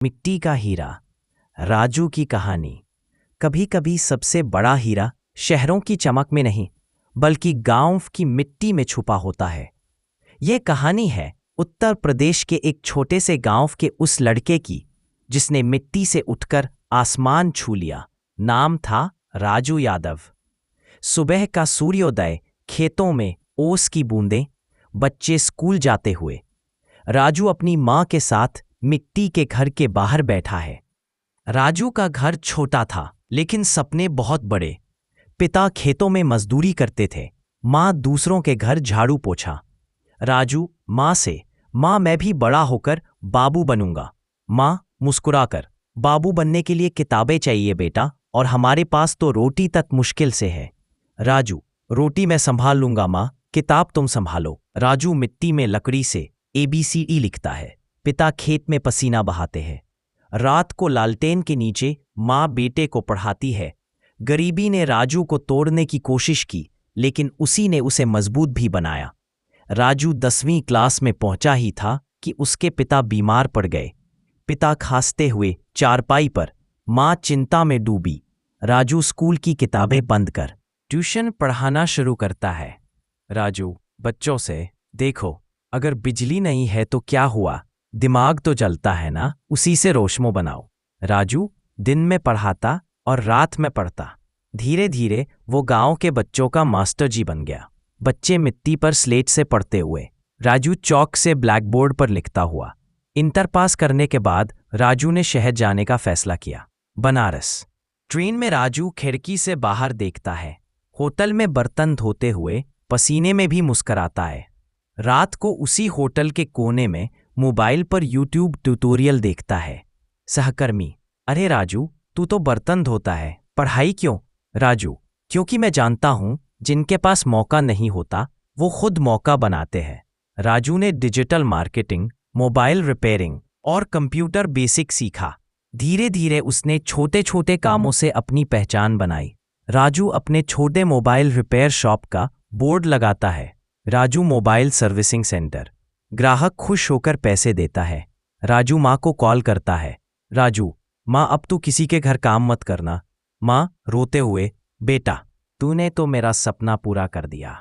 मिट्टी का हीरा। राजू की कहानी। कभी कभी सबसे बड़ा हीरा शहरों की चमक में नहीं बल्कि गांव की मिट्टी में छुपा होता है। यह कहानी है उत्तर प्रदेश के एक छोटे से गांव के उस लड़के की जिसने मिट्टी से उठकर आसमान छू लिया। नाम था राजू यादव। सुबह का सूर्योदय, खेतों में ओस की बूंदें, बच्चे स्कूल जाते हुए। राजू अपनी माँ के साथ मिट्टी के घर के बाहर बैठा है। राजू का घर छोटा था लेकिन सपने बहुत बड़े। पिता खेतों में मजदूरी करते थे, माँ दूसरों के घर झाड़ू पोछा। राजू माँ से, माँ मैं भी बड़ा होकर बाबू बनूंगा। माँ मुस्कुराकर, बाबू बनने के लिए किताबें चाहिए बेटा, और हमारे पास तो रोटी तक मुश्किल से है। राजू रोटी मैं संभाल लूंगा माँ, किताब तुम संभालो। राजू मिट्टी में लकड़ी से ABCD लिखता है। पिता खेत में पसीना बहाते हैं। रात को लालटेन के नीचे माँ बेटे को पढ़ाती है। गरीबी ने राजू को तोड़ने की कोशिश की लेकिन उसी ने उसे मजबूत भी बनाया। राजू 10वीं क्लास में पहुंचा ही था कि उसके पिता बीमार पड़ गए। पिता खांसते हुए चारपाई पर, माँ चिंता में डूबी। राजू स्कूल की किताबें बंद कर ट्यूशन पढ़ाना शुरू करता है। राजू बच्चों से, देखो अगर बिजली नहीं है तो क्या हुआ, दिमाग तो जलता है ना, उसी से रोशनी बनाओ। राजू दिन में पढ़ाता और रात में पढ़ता। धीरे धीरे वो गांव के बच्चों का मास्टर जी बन गया। बच्चे मिट्टी पर स्लेट से पढ़ते हुए, राजू चौक से ब्लैक बोर्ड पर लिखता हुआ। इंटर पास करने के बाद राजू ने शहर जाने का फैसला किया, बनारस। ट्रेन में राजू खिड़की से बाहर देखता है। होटल में बर्तन धोते हुए पसीने में भी मुस्कराता है। रात को उसी होटल के कोने में मोबाइल पर YouTube ट्यूटोरियल देखता है। सहकर्मी, अरे राजू तू तो बर्तन धोता है, पढ़ाई क्यों? राजू, क्योंकि मैं जानता हूं जिनके पास मौका नहीं होता वो खुद मौका बनाते हैं। राजू ने डिजिटल मार्केटिंग, मोबाइल रिपेयरिंग और कंप्यूटर बेसिक सीखा। धीरे धीरे उसने छोटे छोटे कामों से अपनी पहचान बनाई। राजू अपने छोटे मोबाइल रिपेयर शॉप का बोर्ड लगाता है, राजू मोबाइल सर्विसिंग सेंटर। ग्राहक खुश होकर पैसे देता है। राजू माँ को कॉल करता है, राजू माँ अब तू किसी के घर काम मत करना। माँ रोते हुए, बेटा तूने तो मेरा सपना पूरा कर दिया।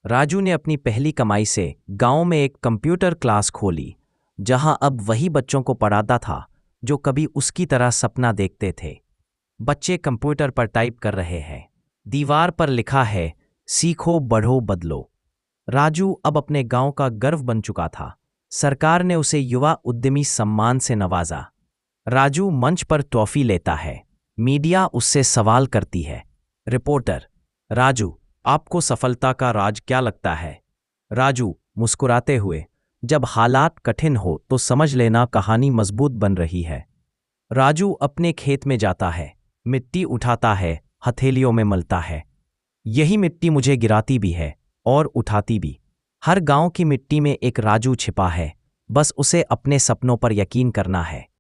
राजू ने अपनी पहली कमाई से गांव में एक कंप्यूटर क्लास खोली जहां अब वही बच्चों को पढ़ाता था जो कभी उसकी तरह सपना देखते थे। बच्चे कंप्यूटर पर टाइप कर रहे हैं, दीवार पर लिखा है, सीखो बढ़ो बदलो। राजू अब अपने गांव का गर्व बन चुका था। सरकार ने उसे युवा उद्यमी सम्मान से नवाजा। राजू मंच पर ट्रॉफी लेता है। मीडिया उससे सवाल करती है। रिपोर्टर, राजू आपको सफलता का राज क्या लगता है? राजू मुस्कुराते हुए, जब हालात कठिन हो तो समझ लेना कहानी मजबूत बन रही है। राजू अपने खेत में जाता है, मिट्टी उठाता है, हथेलियों में मलता है। यही मिट्टी मुझे गिराती भी है और उठाती भी। हर गांव की मिट्टी में एक राजू छिपा है, बस उसे अपने सपनों पर यकीन करना है।